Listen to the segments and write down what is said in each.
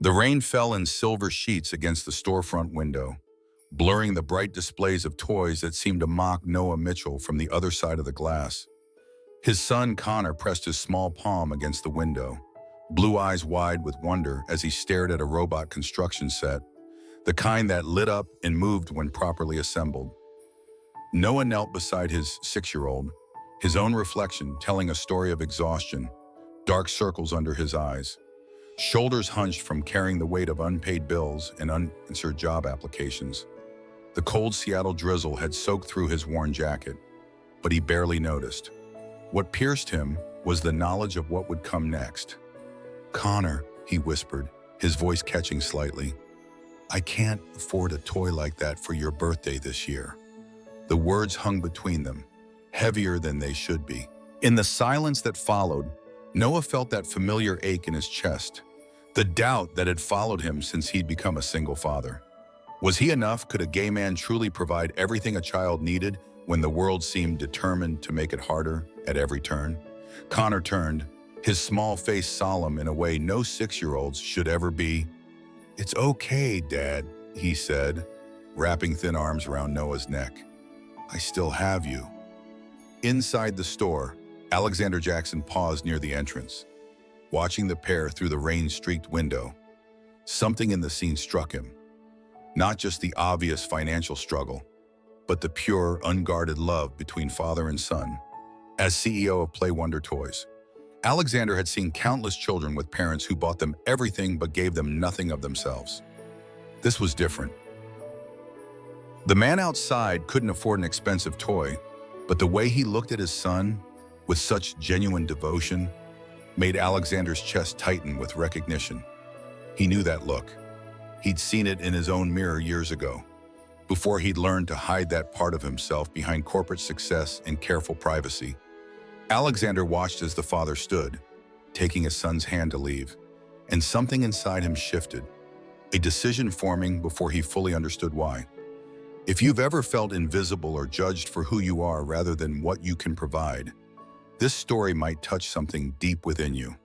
The rain fell in silver sheets against the storefront window, blurring the bright displays of toys that seemed to mock Noah Mitchell from the other side of the glass. His son Connor pressed his small palm against the window, blue eyes wide with wonder as he stared at a robot construction set, the kind that lit up and moved when properly assembled. Noah knelt beside his 6-year-old, his own reflection telling a story of exhaustion, dark circles under his eyes, shoulders hunched from carrying the weight of unpaid bills and unanswered job applications. The cold Seattle drizzle had soaked through his worn jacket, but he barely noticed. What pierced him was the knowledge of what would come next. "Connor," he whispered, his voice catching slightly, "I can't afford a toy like that for your birthday this year." The words hung between them, heavier than they should be. In the silence that followed, Noah felt that familiar ache in his chest, the doubt that had followed him since he'd become a single father. Was he enough? Could a gay man truly provide everything a child needed when the world seemed determined to make it harder at every turn? Connor turned, his small face solemn in a way no 6-year-olds should ever be. "It's okay, Dad," he said, wrapping thin arms around Noah's neck. "I still have you." Inside the store, Alexander Jackson paused near the entrance, watching the pair through the rain-streaked window. Something in the scene struck him. Not just the obvious financial struggle, but the pure, unguarded love between father and son. As CEO of Play Wonder Toys, Alexander had seen countless children with parents who bought them everything but gave them nothing of themselves. This was different. The man outside couldn't afford an expensive toy, but the way he looked at his son, with such genuine devotion, made Alexander's chest tighten with recognition. He knew that look. He'd seen it in his own mirror years ago, before he'd learned to hide that part of himself behind corporate success and careful privacy. Alexander watched as the father stood, taking his son's hand to leave, and something inside him shifted, a decision forming before he fully understood why. If you've ever felt invisible or judged for who you are rather than what you can provide, this story might touch something deep within you.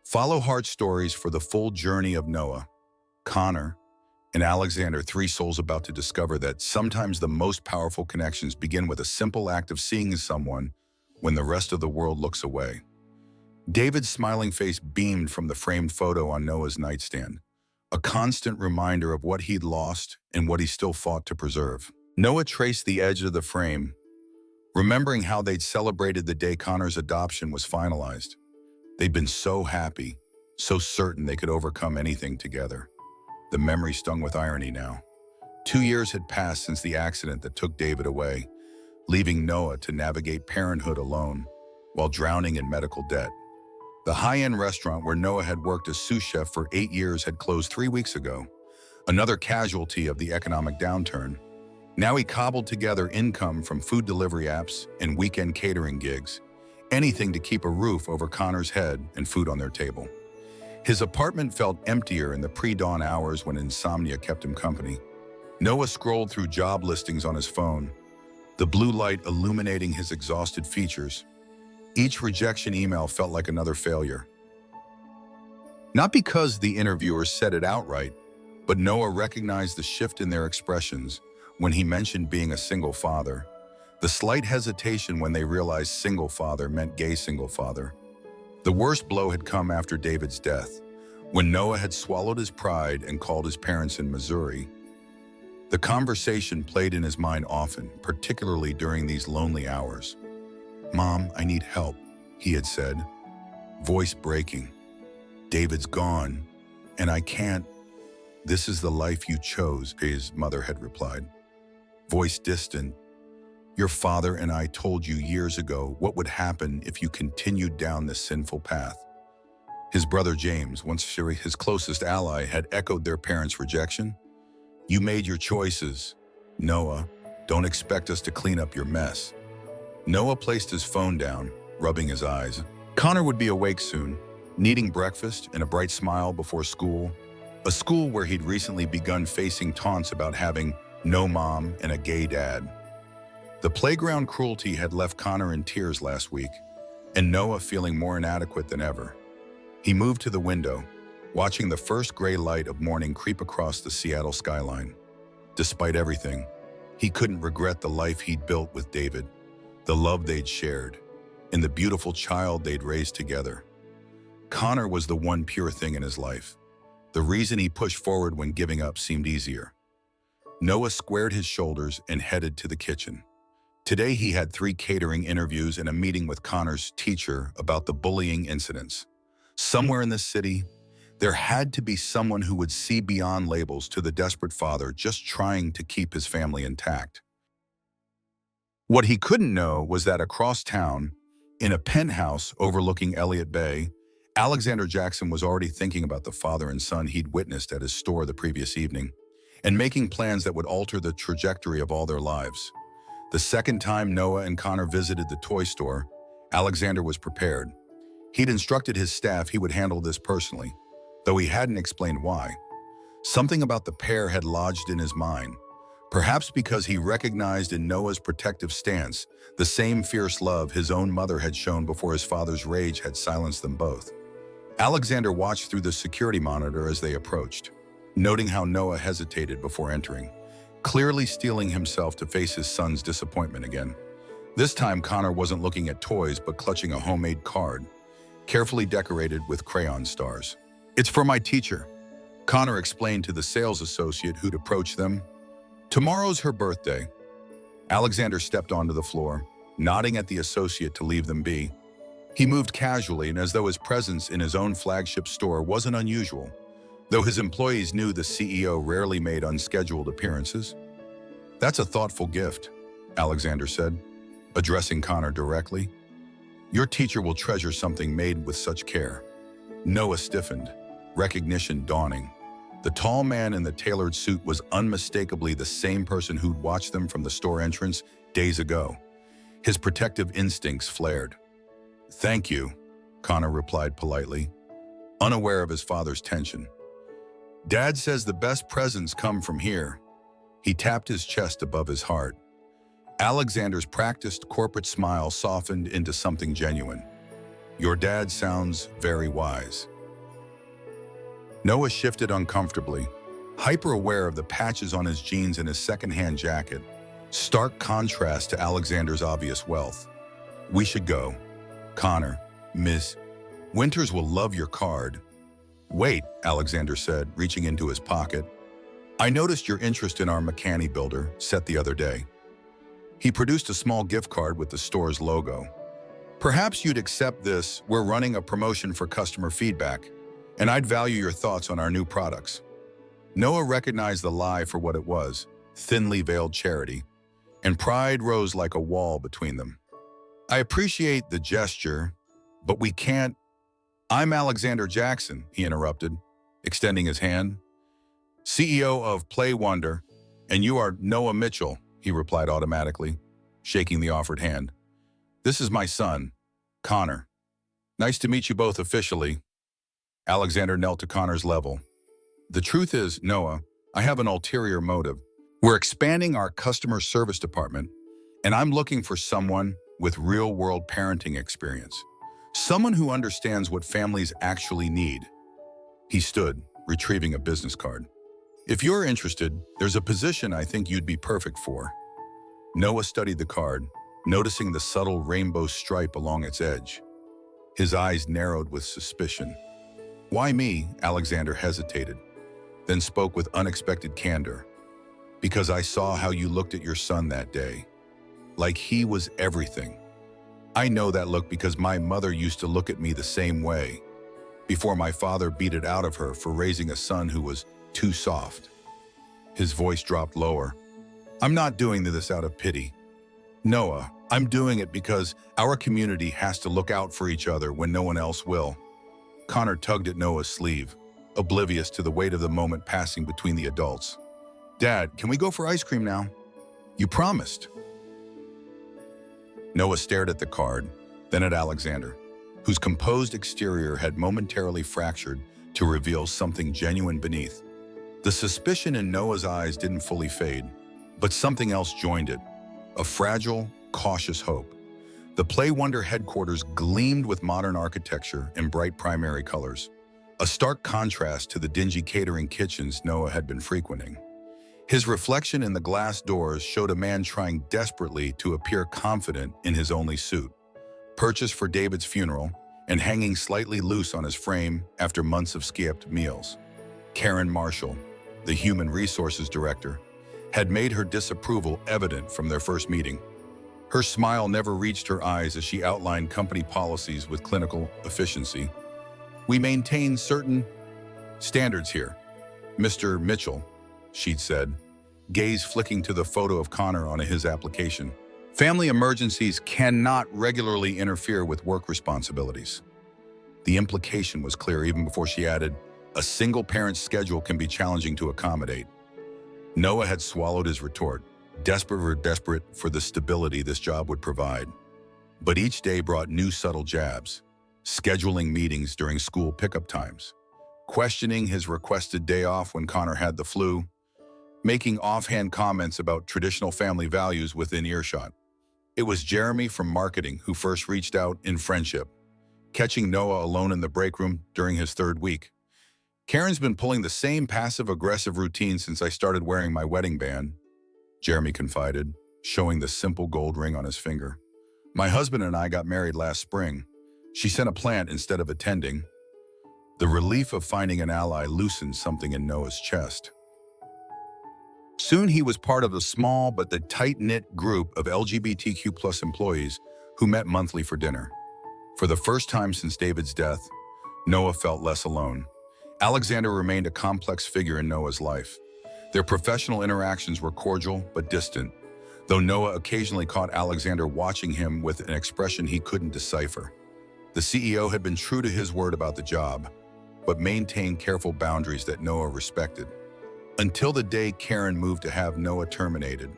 Follow Heart Stories for the full journey of Noah, Connor, and Alexander, 3 souls about to discover that sometimes the most powerful connections begin with a simple act of seeing someone when the rest of the world looks away. David's smiling face beamed from the framed photo on Noah's nightstand, a constant reminder of what he'd lost and what he still fought to preserve. Noah traced the edge of the frame, remembering how they'd celebrated the day Connor's adoption was finalized. They'd been so happy, so certain they could overcome anything together. The memory stung with irony now. 2 years had passed since the accident that took David away, leaving Noah to navigate parenthood alone while drowning in medical debt. The high-end restaurant where Noah had worked as sous chef for 8 years had closed 3 weeks ago, another casualty of the economic downturn. Now he cobbled together income from food delivery apps and weekend catering gigs, anything to keep a roof over Connor's head and food on their table. His apartment felt emptier in the pre-dawn hours when insomnia kept him company. Noah scrolled through job listings on his phone, the blue light illuminating his exhausted features. Each rejection email felt like another failure. Not because the interviewers said it outright, but Noah recognized the shift in their expressions when he mentioned being a single father, the slight hesitation when they realized single father meant gay single father. The worst blow had come after David's death, when Noah had swallowed his pride and called his parents in Missouri. The conversation played in his mind often, particularly during these lonely hours. "Mom, I need help," he had said, voice breaking. "David's gone, and I can't." "This is the life you chose," his mother had replied, voice distant. "Your father and I told you years ago what would happen if you continued down this sinful path." His brother James, once his closest ally, had echoed their parents' rejection. "You made your choices, Noah. Don't expect us to clean up your mess." Noah placed his phone down, rubbing his eyes. Connor would be awake soon, needing breakfast and a bright smile before school, a school where he'd recently begun facing taunts about having no mom and a gay dad. The playground cruelty had left Connor in tears last week, and Noah feeling more inadequate than ever. He moved to the window, watching the first gray light of morning creep across the Seattle skyline. Despite everything, he couldn't regret the life he'd built with David, the love they'd shared, and the beautiful child they'd raised together. Connor was the one pure thing in his life, the reason he pushed forward when giving up seemed easier. Noah squared his shoulders and headed to the kitchen. Today he had 3 catering interviews and a meeting with Connor's teacher about the bullying incidents. Somewhere in the city, there had to be someone who would see beyond labels to the desperate father just trying to keep his family intact. What he couldn't know was that across town, in a penthouse overlooking Elliott Bay, Alexander Jackson was already thinking about the father and son he'd witnessed at his store the previous evening, and making plans that would alter the trajectory of all their lives. The second time Noah and Connor visited the toy store, Alexander was prepared. He'd instructed his staff he would handle this personally, though he hadn't explained why. Something about the pair had lodged in his mind, perhaps because he recognized in Noah's protective stance the same fierce love his own mother had shown before his father's rage had silenced them both. Alexander watched through the security monitor as they approached, noting how Noah hesitated before entering, clearly steeling himself to face his son's disappointment again. This time Connor wasn't looking at toys but clutching a homemade card, carefully decorated with crayon stars. "It's for my teacher," Connor explained to the sales associate who'd approached them. "Tomorrow's her birthday." Alexander stepped onto the floor, nodding at the associate to leave them be. He moved casually and as though his presence in his own flagship store wasn't unusual, though his employees knew the CEO rarely made unscheduled appearances. "That's a thoughtful gift," Alexander said, addressing Connor directly. "Your teacher will treasure something made with such care." Noah stiffened, recognition dawning. The tall man in the tailored suit was unmistakably the same person who'd watched them from the store entrance days ago. His protective instincts flared. "Thank you," Connor replied politely, unaware of his father's tension. "Dad says the best presents come from here." He tapped his chest above his heart. Alexander's practiced corporate smile softened into something genuine. "Your dad sounds very wise." Noah shifted uncomfortably, hyper-aware of the patches on his jeans and his second-hand jacket, stark contrast to Alexander's obvious wealth. "We should go. Connor, Miss Winters will love your card." "Wait," Alexander said, reaching into his pocket. "I noticed your interest in our Mechani builder set the other day." He produced a small gift card with the store's logo. "Perhaps you'd accept this. We're running a promotion for customer feedback, and I'd value your thoughts on our new products." Noah recognized the lie for what it was, thinly veiled charity, and pride rose like a wall between them. "I appreciate the gesture, but we can't—" "I'm Alexander Jackson," he interrupted, extending his hand. "CEO of Play Wonder, and you are Noah Mitchell," he replied automatically, shaking the offered hand. "This is my son, Connor. Nice to meet you both officially." Alexander knelt to Connor's level. "The truth is, Noah, I have an ulterior motive. We're expanding our customer service department, and I'm looking for someone with real-world parenting experience. Someone who understands what families actually need." He stood, retrieving a business card. "If you're interested, there's a position I think you'd be perfect for." Noah studied the card, noticing the subtle rainbow stripe along its edge. His eyes narrowed with suspicion. "Why me?" Alexander hesitated, then spoke with unexpected candor. "Because I saw how you looked at your son that day. Like he was everything. I know that look because my mother used to look at me the same way, before my father beat it out of her for raising a son who was too soft." His voice dropped lower. "I'm not doing this out of pity, Noah. I'm doing it because our community has to look out for each other when no one else will." Connor tugged at Noah's sleeve, oblivious to the weight of the moment passing between the adults. "Dad, can we go for ice cream now? You promised." Noah stared at the card, then at Alexander, whose composed exterior had momentarily fractured to reveal something genuine beneath. The suspicion in Noah's eyes didn't fully fade, but something else joined it, a fragile, cautious hope. The Play Wonder headquarters gleamed with modern architecture and bright primary colors. a stark contrast to the dingy catering kitchens Noah had been frequenting. His reflection in the glass doors showed a man trying desperately to appear confident in his only suit, purchased for David's funeral and hanging slightly loose on his frame after months of skipped meals. Karen Marshall, the human resources director, had made her disapproval evident from their first meeting. Her smile never reached her eyes as she outlined company policies with clinical efficiency. "We maintain certain standards here, Mr. Mitchell," she'd said, gaze flicking to the photo of Connor on his application. "Family emergencies cannot regularly interfere with work responsibilities." The implication was clear even before she added, "A single parent's schedule can be challenging to accommodate." Noah had swallowed his retort, desperate for the stability this job would provide. But each day brought new subtle jabs, scheduling meetings during school pickup times, questioning his requested day off when Connor had the flu, making offhand comments about traditional family values within earshot. It was Jeremy from marketing who first reached out in friendship, catching Noah alone in the break room during his third week. "Karen's been pulling the same passive-aggressive routine since I started wearing my wedding band," Jeremy confided, showing the simple gold ring on his finger. "My husband and I got married last spring. She sent a plant instead of attending." The relief of finding an ally loosened something in Noah's chest. Soon he was part of a small but the tight-knit group of LGBTQ+ employees who met monthly for dinner. For the first time since David's death, Noah felt less alone. Alexander remained a complex figure in Noah's life. Their professional interactions were cordial but distant, though Noah occasionally caught Alexander watching him with an expression he couldn't decipher. The CEO had been true to his word about the job, but maintained careful boundaries that Noah respected. Until the day Karen moved to have Noah terminated.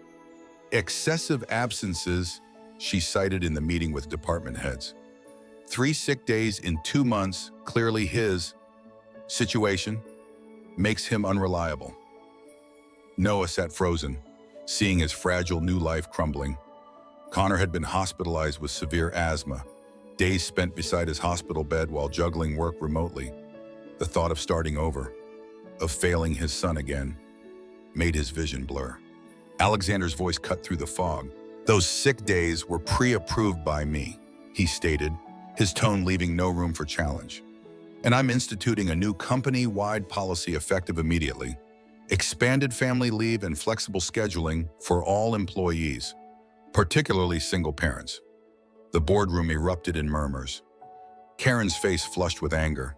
Excessive absences, she cited in the meeting with department heads. 3 sick days in 2 months, clearly his situation, makes him unreliable. Noah sat frozen, seeing his fragile new life crumbling. Connor had been hospitalized with severe asthma, days spent beside his hospital bed while juggling work remotely. The thought of starting over, of failing his son again, made his vision blur. Alexander's voice cut through the fog. "Those sick days were pre-approved by me," he stated, his tone leaving no room for challenge. "And I'm instituting a new company-wide policy effective immediately. Expanded family leave and flexible scheduling for all employees, particularly single parents." The boardroom erupted in murmurs. Karen's face flushed with anger.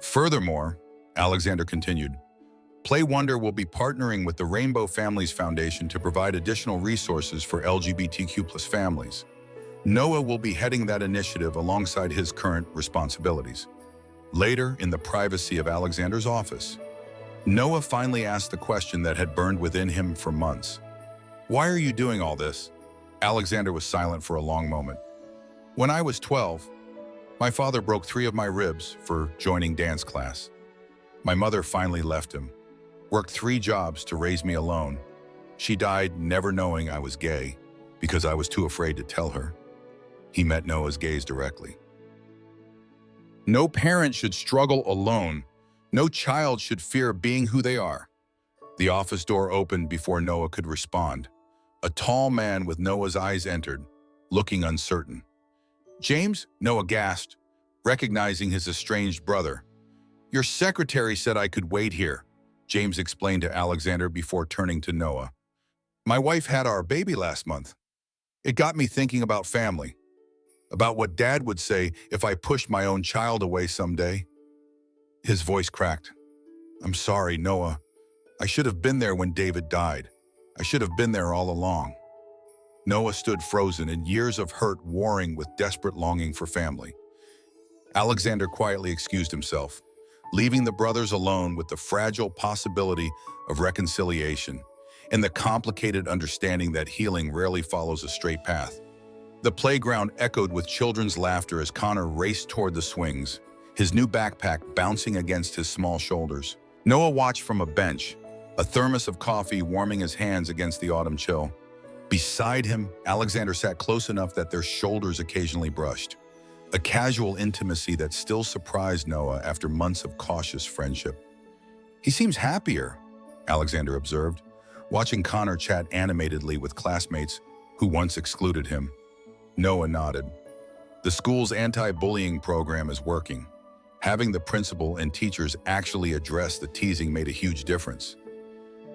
"Furthermore," Alexander continued, "Play Wonder will be partnering with the Rainbow Families Foundation to provide additional resources for LGBTQ+ families. Noah will be heading that initiative alongside his current responsibilities." Later, in the privacy of Alexander's office, Noah finally asked the question that had burned within him for months. "Why are you doing all this?" Alexander was silent for a long moment. "When I was 12, my father broke 3 of my ribs for joining dance class. My mother finally left him, worked 3 jobs to raise me alone. She died never knowing I was gay because I was too afraid to tell her." He met Noah's gaze directly. "No parent should struggle alone. No child should fear being who they are." The office door opened before Noah could respond. A tall man with Noah's eyes entered, looking uncertain. "James?" Noah gasped, recognizing his estranged brother. "Your secretary said I could wait here," James explained to Alexander before turning to Noah. "My wife had our baby last month. It got me thinking about family, about what Dad would say if I pushed my own child away someday." His voice cracked. "I'm sorry, Noah. I should have been there when David died. I should have been there all along." Noah stood frozen in years of hurt warring with desperate longing for family. Alexander quietly excused himself, leaving the brothers alone with the fragile possibility of reconciliation and the complicated understanding that healing rarely follows a straight path. The playground echoed with children's laughter as Connor raced toward the swings, his new backpack bouncing against his small shoulders. Noah watched from a bench, a thermos of coffee warming his hands against the autumn chill. Beside him, Alexander sat close enough that their shoulders occasionally brushed. a casual intimacy that still surprised Noah after months of cautious friendship. "He seems happier," Alexander observed, watching Connor chat animatedly with classmates who once excluded him. Noah nodded. "The school's anti-bullying program is working. Having the principal and teachers actually address the teasing made a huge difference."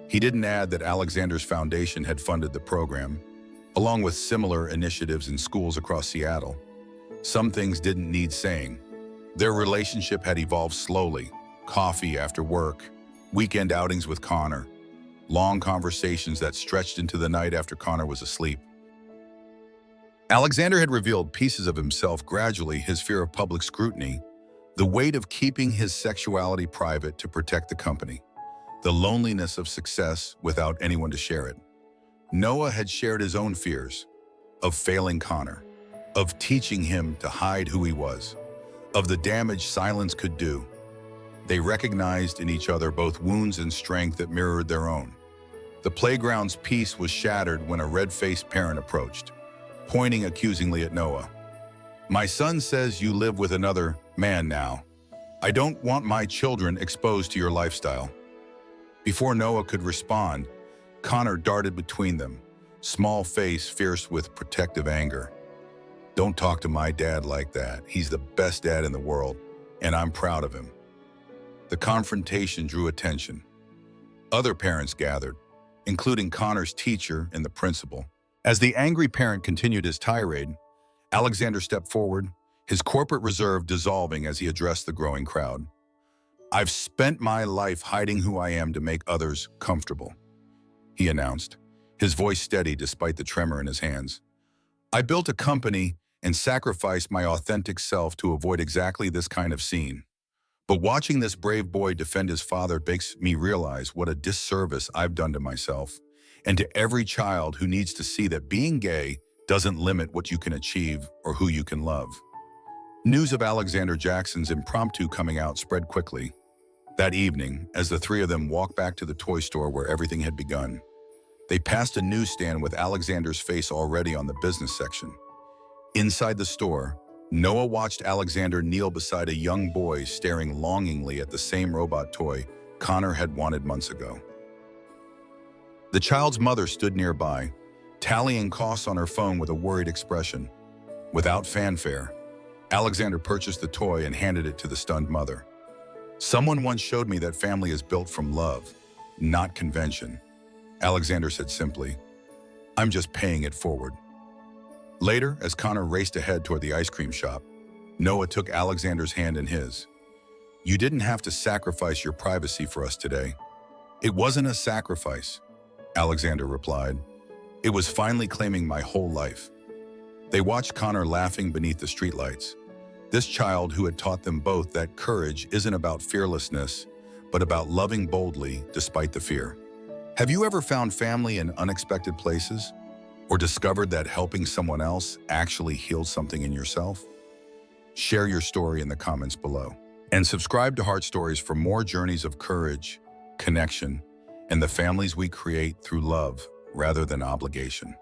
He didn't add that Alexander's foundation had funded the program, along with similar initiatives in schools across Seattle. Some things didn't need saying. Their relationship had evolved slowly: coffee after work, weekend outings with Connor, long conversations that stretched into the night after Connor was asleep. Alexander had revealed pieces of himself gradually: his fear of public scrutiny, the weight of keeping his sexuality private to protect the company, the loneliness of success without anyone to share it. Noah had shared his own fears of failing Connor, of teaching him to hide who he was, of the damage silence could do. They recognized in each other both wounds and strength that mirrored their own. The playground's peace was shattered when a red-faced parent approached, pointing accusingly at Noah. "My son says you live with another man now. I don't want my children exposed to your lifestyle." Before Noah could respond, Connor darted between them, small face fierce with protective anger. "Don't talk to my dad like that. He's the best dad in the world, and I'm proud of him." The confrontation drew attention. Other parents gathered, including Connor's teacher and the principal. As the angry parent continued his tirade, Alexander stepped forward, his corporate reserve dissolving as he addressed the growing crowd. "I've spent my life hiding who I am to make others comfortable," he announced, his voice steady despite the tremor in his hands. "I built a company and sacrificed my authentic self to avoid exactly this kind of scene. But watching this brave boy defend his father makes me realize what a disservice I've done to myself and to every child who needs to see that being gay doesn't limit what you can achieve or who you can love." News of Alexander Jackson's impromptu coming out spread quickly. That evening, as the three of them walked back to the toy store where everything had begun, they passed a newsstand with Alexander's face already on the business section. Inside the store, Noah watched Alexander kneel beside a young boy staring longingly at the same robot toy Connor had wanted months ago. The child's mother stood nearby, tallying costs on her phone with a worried expression. Without fanfare, Alexander purchased the toy and handed it to the stunned mother. "Someone once showed me that family is built from love, not convention," Alexander said simply. "I'm just paying it forward." Later, as Connor raced ahead toward the ice cream shop, Noah took Alexander's hand in his. "You didn't have to sacrifice your privacy for us today." "It wasn't a sacrifice," Alexander replied. "It was finally claiming my whole life." They watched Connor laughing beneath the streetlights. This child who had taught them both that courage isn't about fearlessness, but about loving boldly despite the fear. Have you ever found family in unexpected places? Or discovered that helping someone else actually healed something in yourself? Share your story in the comments below. And subscribe to Heart Stories for more journeys of courage, connection, and the families we create through love rather than obligation.